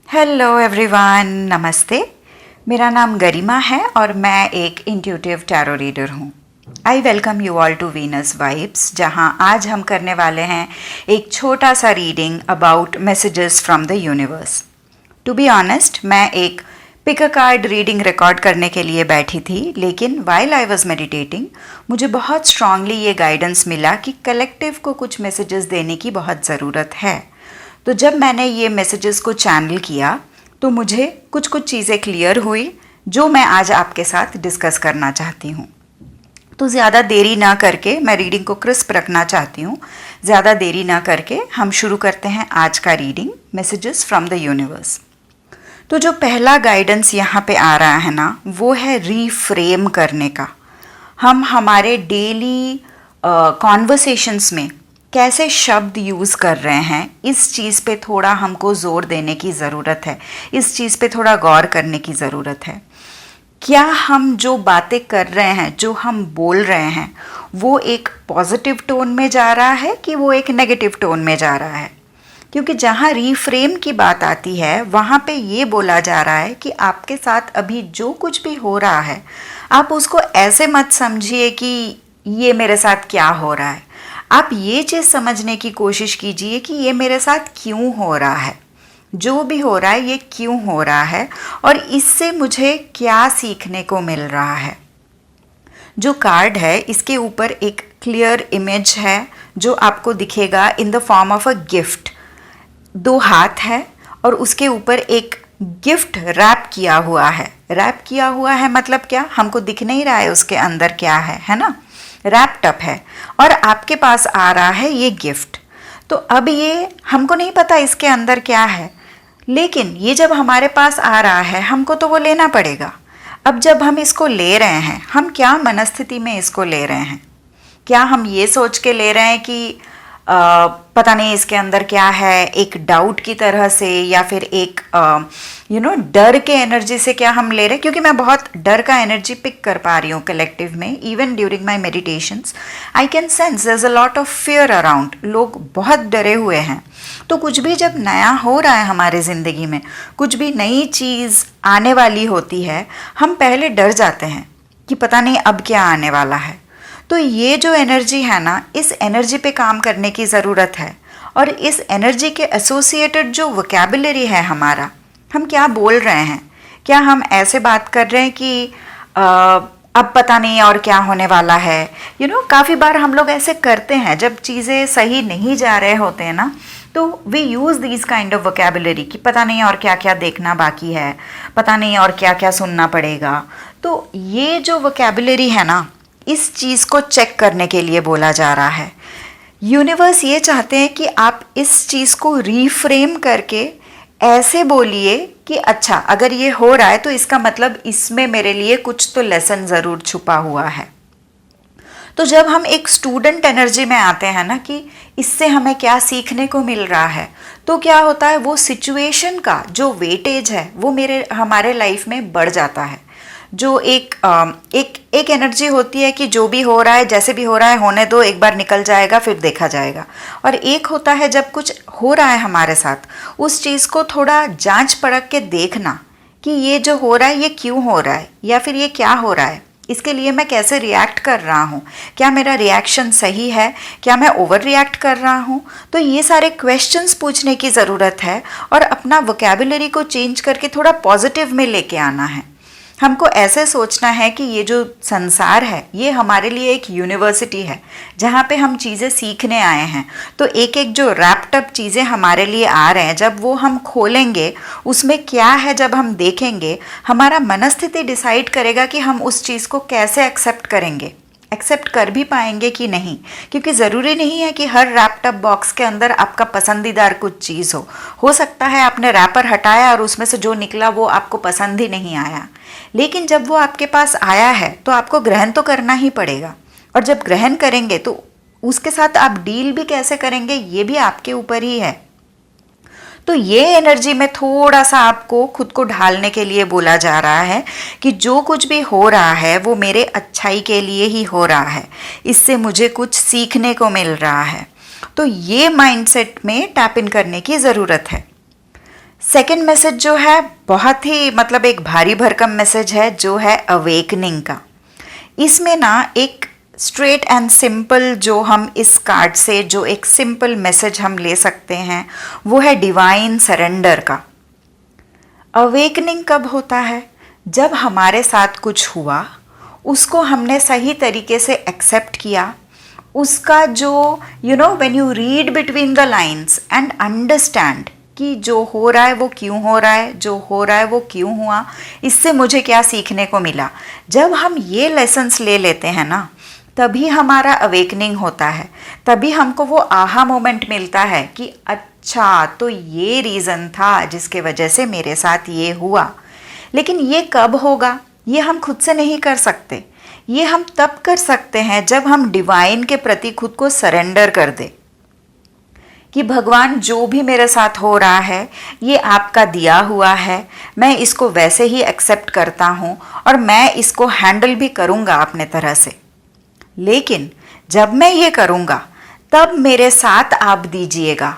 Hello everyone, नमस्ते। मेरा नाम गरिमा है और मैं एक इंट्यूटिव टैरो रीडर हूँ। I welcome you all to Venus vibes, जहाँ आज हम करने वाले हैं एक छोटा सा reading about messages from the universe. To be honest, मैं एक pick a card reading record करने के लिए बैठी थी, लेकिन वाइल आई वॉज मेडिटेटिंग मुझे बहुत स्ट्रांगली ये गाइडेंस मिला कि कलेक्टिव को कुछ मैसेजेस देने की बहुत ज़रूरत है। तो जब मैंने ये मैसेजेस को चैनल किया तो मुझे कुछ चीज़ें क्लियर हुई जो मैं आज आपके साथ डिस्कस करना चाहती हूँ। तो ज़्यादा देरी ना करके, मैं रीडिंग को क्रिस्प रखना चाहती हूँ, ज़्यादा देरी ना करके हम शुरू करते हैं आज का reading, messages from the universe. तो जो पहला गाइडेंस यहाँ पे आ रहा है ना, वो है रीफ्रेम करने का। हम हमारे डेली कॉन्वर्सेशंस में कैसे शब्द यूज़ कर रहे हैं, इस चीज़ पे थोड़ा हमको ज़ोर देने की ज़रूरत है, इस चीज़ पे थोड़ा गौर करने की ज़रूरत है। क्या हम जो बातें कर रहे हैं, जो हम बोल रहे हैं, वो एक पॉजिटिव टोन में जा रहा है कि वो एक नेगेटिव टोन में जा रहा है? क्योंकि जहाँ रीफ्रेम की बात आती है वहाँ पे ये बोला जा रहा है कि आपके साथ अभी जो कुछ भी हो रहा है, आप उसको ऐसे मत समझिए कि ये मेरे साथ क्या हो रहा है। आप ये चीज़ समझने की कोशिश कीजिए कि ये मेरे साथ क्यों हो रहा है, जो भी हो रहा है ये क्यों हो रहा है और इससे मुझे क्या सीखने को मिल रहा है। जो कार्ड है इसके ऊपर एक क्लियर इमेज है जो आपको दिखेगा in the form of a gift. 2 हाथ है और उसके ऊपर एक गिफ्ट रैप किया हुआ है। रैप किया हुआ है मतलब क्या? हमको दिख नहीं रहा है उसके अंदर क्या है ना? रैप्ड अप है और आपके पास आ रहा है ये गिफ्ट। तो अब ये हमको नहीं पता इसके अंदर क्या है, लेकिन ये जब हमारे पास आ रहा है हमको तो वो लेना पड़ेगा। अब जब हम इसको ले रहे हैं, हम क्या मनस्थिति में इसको ले रहे हैं? क्या हम ये सोच के ले रहे हैं कि पता नहीं इसके अंदर क्या है, एक डाउट की तरह से, या फिर एक डर के एनर्जी से क्या हम ले रहे हैं? क्योंकि मैं बहुत डर का एनर्जी पिक कर पा रही हूँ कलेक्टिव में। Even during my meditations I can sense there is a lot of fear around. लोग बहुत डरे हुए हैं। तो कुछ भी जब नया हो रहा है हमारे ज़िंदगी में, कुछ भी नई चीज़ आने वाली होती है, हम पहले डर जाते हैं कि पता नहीं अब क्या आने वाला है। तो ये जो एनर्जी है ना, इस एनर्जी पे काम करने की ज़रूरत है। और इस एनर्जी के एसोसिएटेड जो वोकैबुलरी है हमारा, हम क्या बोल रहे हैं? क्या हम ऐसे बात कर रहे हैं कि अब पता नहीं और क्या होने वाला है? काफ़ी बार हम लोग ऐसे करते हैं जब चीज़ें सही नहीं जा रहे होते हैं ना, तो we use this kind of vocabulary कि पता नहीं और क्या क्या देखना बाकी है, पता नहीं और क्या क्या सुनना पड़ेगा। तो ये जो वोकैबुलरी है ना, इस चीज़ को चेक करने के लिए बोला जा रहा है। यूनिवर्स ये चाहते हैं कि आप इस चीज़ को रीफ्रेम करके ऐसे बोलिए कि अच्छा, अगर ये हो रहा है तो इसका मतलब इसमें मेरे लिए कुछ तो लेसन ज़रूर छुपा हुआ है। तो जब हम एक स्टूडेंट एनर्जी में आते हैं ना कि इससे हमें क्या सीखने को मिल रहा है, तो क्या होता है, वो सिचुएशन का जो वेटेज है वो हमारे लाइफ में बढ़ जाता है। जो एक एनर्जी होती है कि जो भी हो रहा है, जैसे भी हो रहा है, होने दो, एक बार निकल जाएगा, फिर देखा जाएगा। और एक होता है जब कुछ हो रहा है हमारे साथ, उस चीज़ को थोड़ा जांच परख के देखना कि ये जो हो रहा है ये क्यों हो रहा है, या फिर ये क्या हो रहा है, इसके लिए मैं कैसे रिएक्ट कर रहा हूँ, क्या मेरा रिएक्शन सही है, क्या मैं ओवर रिएक्ट कर रहा हूँ। तो ये सारे क्वेश्चंस पूछने की ज़रूरत है और अपना वोकैबुलरी को चेंज करके थोड़ा पॉजिटिव में लेके आना है। हमको ऐसे सोचना है कि ये जो संसार है ये हमारे लिए एक यूनिवर्सिटी है जहाँ पे हम चीज़ें सीखने आए हैं। तो एक एक जो रैप्ड अप चीज़ें हमारे लिए आ रहे हैं, जब वो हम खोलेंगे, उसमें क्या है जब हम देखेंगे, हमारा मनस्थिति डिसाइड करेगा कि हम उस चीज़ को कैसे एक्सेप्ट करेंगे, एक्सेप्ट कर भी पाएंगे कि नहीं। क्योंकि ज़रूरी नहीं है कि हर रैप्ड अप बॉक्स के अंदर आपका पसंदीदार कुछ चीज़ हो सकता है आपने रैपर हटाया और उसमें से जो निकला वो आपको पसंद ही नहीं आया, लेकिन जब वो आपके पास आया है तो आपको ग्रहण तो करना ही पड़ेगा। और जब ग्रहण करेंगे तो उसके साथ आप डील भी कैसे करेंगे, ये भी आपके ऊपर ही है। तो ये एनर्जी में थोड़ा सा आपको खुद को ढालने के लिए बोला जा रहा है कि जो कुछ भी हो रहा है वो मेरे अच्छाई के लिए ही हो रहा है, इससे मुझे कुछ सीखने को मिल रहा है। तो ये माइंडसेट में टैप इन करने की ज़रूरत है। सेकंड मैसेज जो है बहुत ही मतलब एक भारी भरकम मैसेज है, जो है अवेकनिंग का। इसमें ना एक स्ट्रेट एंड सिंपल जो हम इस कार्ड से जो एक सिंपल मैसेज हम ले सकते हैं वो है डिवाइन सरेंडर का। अवेकनिंग कब होता है? जब हमारे साथ कुछ हुआ, उसको हमने सही तरीके से एक्सेप्ट किया, उसका जो when you read between the lines and understand कि जो हो रहा है वो क्यों हो रहा है, जो हो रहा है वो क्यों हुआ, इससे मुझे क्या सीखने को मिला। जब हम ये लेसन्स ले लेते हैं ना, तभी हमारा अवेकनिंग होता है, तभी हमको वो आहा मोमेंट मिलता है कि अच्छा तो ये रीज़न था जिसके वजह से मेरे साथ ये हुआ। लेकिन ये कब होगा? ये हम खुद से नहीं कर सकते। ये हम तब कर सकते हैं जब हम डिवाइन के प्रति खुद को सरेंडर कर दे कि भगवान जो भी मेरे साथ हो रहा है ये आपका दिया हुआ है, मैं इसको वैसे ही एक्सेप्ट करता हूँ और मैं इसको हैंडल भी करूँगा अपने तरह से। लेकिन जब मैं ये करूँगा तब मेरे साथ आप दीजिएगा,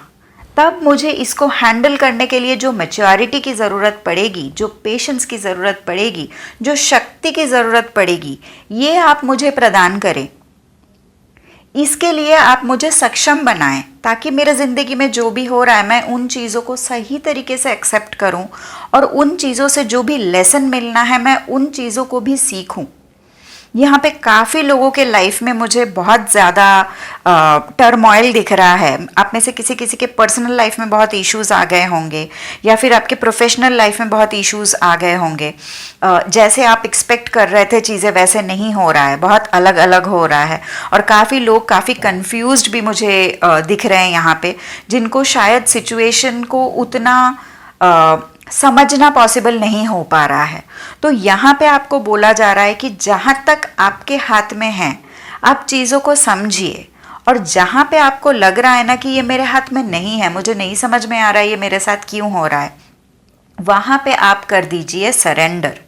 तब मुझे इसको हैंडल करने के लिए जो मैच्योरिटी की ज़रूरत पड़ेगी, जो पेशेंस की ज़रूरत पड़ेगी, जो शक्ति की ज़रूरत पड़ेगी, ये आप मुझे प्रदान करें। इसके लिए आप मुझे सक्षम बनाएं ताकि मेरे ज़िंदगी में जो भी हो रहा है मैं उन चीज़ों को सही तरीके से एक्सेप्ट करूं और उन चीज़ों से जो भी लेसन मिलना है मैं उन चीज़ों को भी सीखूं। यहाँ पे काफ़ी लोगों के लाइफ में मुझे बहुत ज़्यादा टर्मोइल दिख रहा है। आप में से किसी किसी के पर्सनल लाइफ में बहुत इश्यूज़ आ गए होंगे या फिर आपके प्रोफेशनल लाइफ में बहुत इश्यूज़ आ गए होंगे। जैसे आप एक्सपेक्ट कर रहे थे चीज़ें वैसे नहीं हो रहा है, बहुत अलग अलग हो रहा है। और काफ़ी लोग काफ़ी कंफ्यूज्ड भी मुझे दिख रहे हैं यहाँ पे, जिनको शायद सिचुएशन को उतना समझना पॉसिबल नहीं हो पा रहा है। तो यहाँ पे आपको बोला जा रहा है कि जहाँ तक आपके हाथ में है आप चीज़ों को समझिए, और जहाँ पे आपको लग रहा है ना कि ये मेरे हाथ में नहीं है, मुझे नहीं समझ में आ रहा है ये मेरे साथ क्यों हो रहा है, वहाँ पे आप कर दीजिए सरेंडर।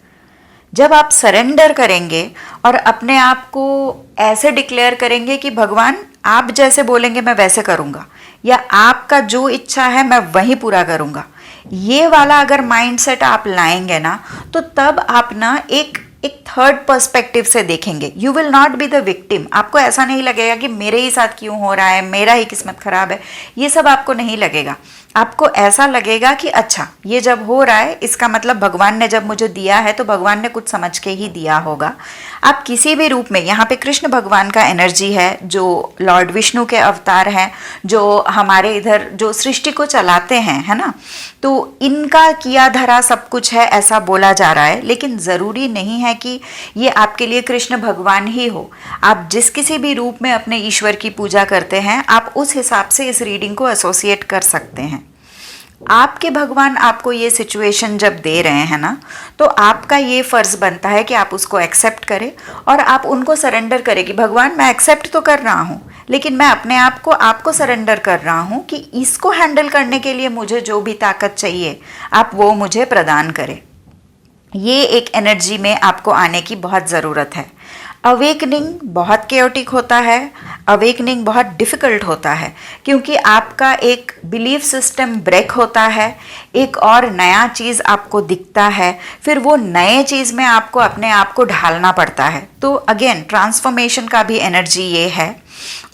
जब आप सरेंडर करेंगे और अपने आप को ऐसे डिक्लेयर करेंगे कि भगवान आप जैसे बोलेंगे मैं वैसे करूँगा, या आपका जो इच्छा है मैं वही पूरा करूँगा, ये वाला अगर माइंडसेट आप लाएंगे ना, तो तब आप ना एक थर्ड पर्सपेक्टिव से देखेंगे। You will not be the victim. आपको ऐसा नहीं लगेगा कि मेरे ही साथ क्यों हो रहा है, मेरा ही किस्मत खराब है, ये सब आपको नहीं लगेगा। आपको ऐसा लगेगा कि अच्छा ये जब हो रहा है इसका मतलब भगवान ने जब मुझे दिया है तो भगवान ने कुछ समझ के ही दिया होगा। आप किसी भी रूप में, यहाँ पे कृष्ण भगवान का एनर्जी है जो लॉर्ड विष्णु के अवतार हैं, जो हमारे इधर जो सृष्टि को चलाते हैं, है ना, तो इनका किया धरा सब कुछ है ऐसा बोला जा रहा है। लेकिन ज़रूरी नहीं है कि ये आपके लिए कृष्ण भगवान ही हो। आप जिस किसी भी रूप में अपने ईश्वर की पूजा करते हैं आप उस हिसाब से इस रीडिंग को एसोसिएट कर सकते हैं। आपके भगवान आपको ये सिचुएशन जब दे रहे हैं ना, तो आपका ये फ़र्ज़ बनता है कि आप उसको एक्सेप्ट करें और आप उनको सरेंडर करें कि भगवान मैं एक्सेप्ट तो कर रहा हूँ, लेकिन मैं अपने आप को आपको सरेंडर कर रहा हूँ कि इसको हैंडल करने के लिए मुझे जो भी ताकत चाहिए आप वो मुझे प्रदान करें। ये एक एनर्जी में आपको आने की बहुत ज़रूरत है। अवेकनिंग बहुत केओटिक होता है, अवेकनिंग बहुत डिफ़िकल्ट होता है, क्योंकि आपका एक बिलीफ सिस्टम ब्रेक होता है, एक और नया चीज़ आपको दिखता है, फिर वो नए चीज़ में आपको अपने आप को ढालना पड़ता है। तो अगेन ट्रांसफॉर्मेशन का भी एनर्जी ये है।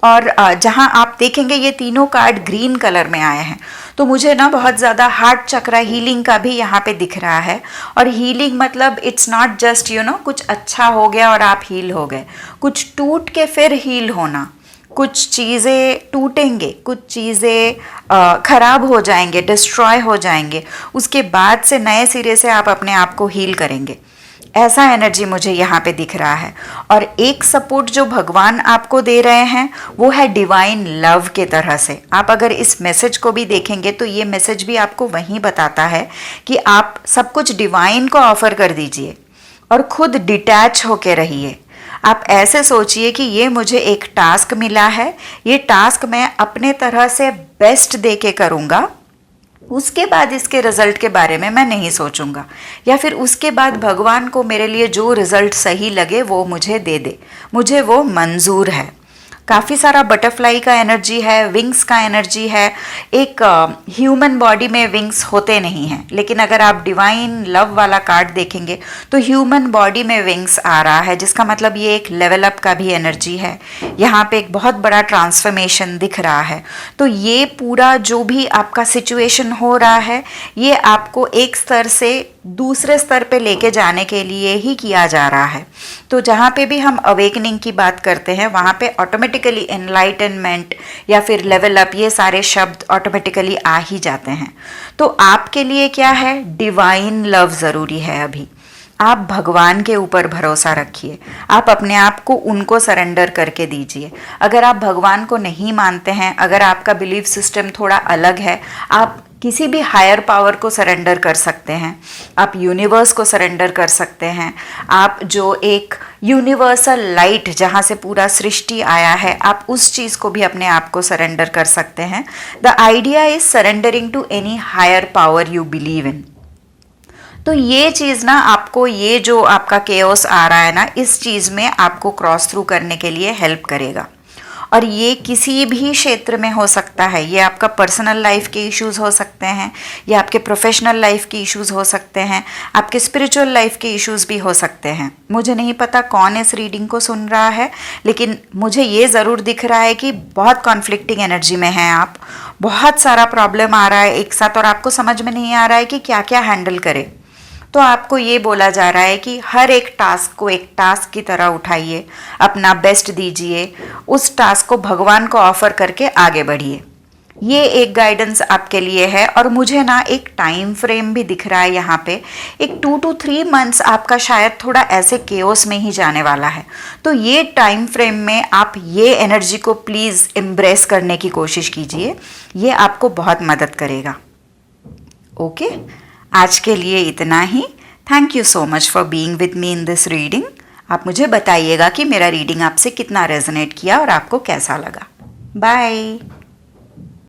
और जहाँ आप देखेंगे ये तीनों कार्ड ग्रीन कलर में आए हैं, तो मुझे ना बहुत ज़्यादा हार्ट चक्रा हीलिंग का भी यहाँ पे दिख रहा है। और हीलिंग मतलब इट्स नॉट जस्ट कुछ अच्छा हो गया और आप हील हो गए, कुछ टूट के फिर हील होना। कुछ चीज़ें टूटेंगे, कुछ चीज़ें खराब हो जाएंगे, डिस्ट्रॉय हो जाएंगे, उसके बाद से नए सिरे से आप अपने आप को हील करेंगे। ऐसा एनर्जी मुझे यहाँ पे दिख रहा है। और एक सपोर्ट जो भगवान आपको दे रहे हैं वो है डिवाइन लव के तरह से। आप अगर इस मैसेज को भी देखेंगे तो ये मैसेज भी आपको वहीं बताता है कि आप सब कुछ डिवाइन को ऑफर कर दीजिए और खुद डिटैच होके रहिए। आप ऐसे सोचिए कि ये मुझे एक टास्क मिला है, ये टास्क मैं अपने तरह से बेस्ट दे के करूँगा, उसके बाद इसके रिज़ल्ट के बारे में मैं नहीं सोचूंगा, या फिर उसके बाद भगवान को मेरे लिए जो रिज़ल्ट सही लगे वो मुझे दे दे, मुझे वो मंजूर है। काफ़ी सारा बटरफ्लाई का एनर्जी है, विंग्स का एनर्जी है। एक ह्यूमन बॉडी में विंग्स होते नहीं हैं, लेकिन अगर आप डिवाइन लव वाला कार्ड देखेंगे तो ह्यूमन बॉडी में विंग्स आ रहा है, जिसका मतलब ये एक लेवल अप का भी एनर्जी है। यहाँ पे एक बहुत बड़ा ट्रांसफॉर्मेशन दिख रहा है। तो ये पूरा जो भी आपका सिचुएशन हो रहा है, ये आपको एक स्तर से दूसरे स्तर पे लेके जाने के लिए ही किया जा रहा है। तो जहाँ पे भी हम अवेकनिंग की बात करते हैं, वहाँ पे ऑटोमेटिकली एनलाइटनमेंट या फिर लेवल अप, ये सारे शब्द ऑटोमेटिकली आ ही जाते हैं। तो आपके लिए क्या है, डिवाइन लव ज़रूरी है। अभी आप भगवान के ऊपर भरोसा रखिए, आप अपने आप को उनको सरेंडर करके दीजिए। अगर आप भगवान को नहीं मानते हैं, अगर आपका बिलीफ सिस्टम थोड़ा अलग है, आप किसी भी हायर पावर को सरेंडर कर सकते हैं, आप यूनिवर्स को सरेंडर कर सकते हैं। आप जो एक यूनिवर्सल लाइट जहाँ से पूरा सृष्टि आया है, आप उस चीज़ को भी अपने आप को सरेंडर कर सकते हैं। The idea is surrendering to any higher power you believe in. तो ये चीज़ ना आपको, ये जो आपका केओस आ रहा है ना, इस चीज़ में आपको क्रॉस थ्रू करने के लिए हेल्प करेगा। और ये किसी भी क्षेत्र में हो सकता है। ये आपका पर्सनल लाइफ के इश्यूज़ हो सकते हैं, ये आपके प्रोफेशनल लाइफ के इश्यूज़ हो सकते हैं, आपके स्पिरिचुअल लाइफ के इश्यूज़ भी हो सकते हैं। मुझे नहीं पता कौन इस रीडिंग को सुन रहा है, लेकिन मुझे ये ज़रूर दिख रहा है कि बहुत कॉन्फ्लिक्टिंग एनर्जी में हैं आप। बहुत सारा प्रॉब्लम आ रहा है एक साथ और आपको समझ में नहीं आ रहा है कि क्या क्या हैंडल करें। तो आपको ये बोला जा रहा है कि हर एक टास्क को एक टास्क की तरह उठाइए, अपना बेस्ट दीजिए, उस टास्क को भगवान को ऑफर करके आगे बढ़िए। ये एक गाइडेंस आपके लिए है। और मुझे ना एक टाइम फ्रेम भी दिख रहा है यहाँ पे, एक 2 to 3 मंथ्स आपका शायद थोड़ा ऐसे केओस में ही जाने वाला है। तो ये टाइम फ्रेम में आप ये एनर्जी को प्लीज़ एम्ब्रेस करने की कोशिश कीजिए, ये आपको बहुत मदद करेगा। ओके, आज के लिए इतना ही। Thank you so much for being with me in this reading. आप मुझे बताइएगा कि मेरा रीडिंग आपसे कितना रेजोनेट किया और आपको कैसा लगा। बाय।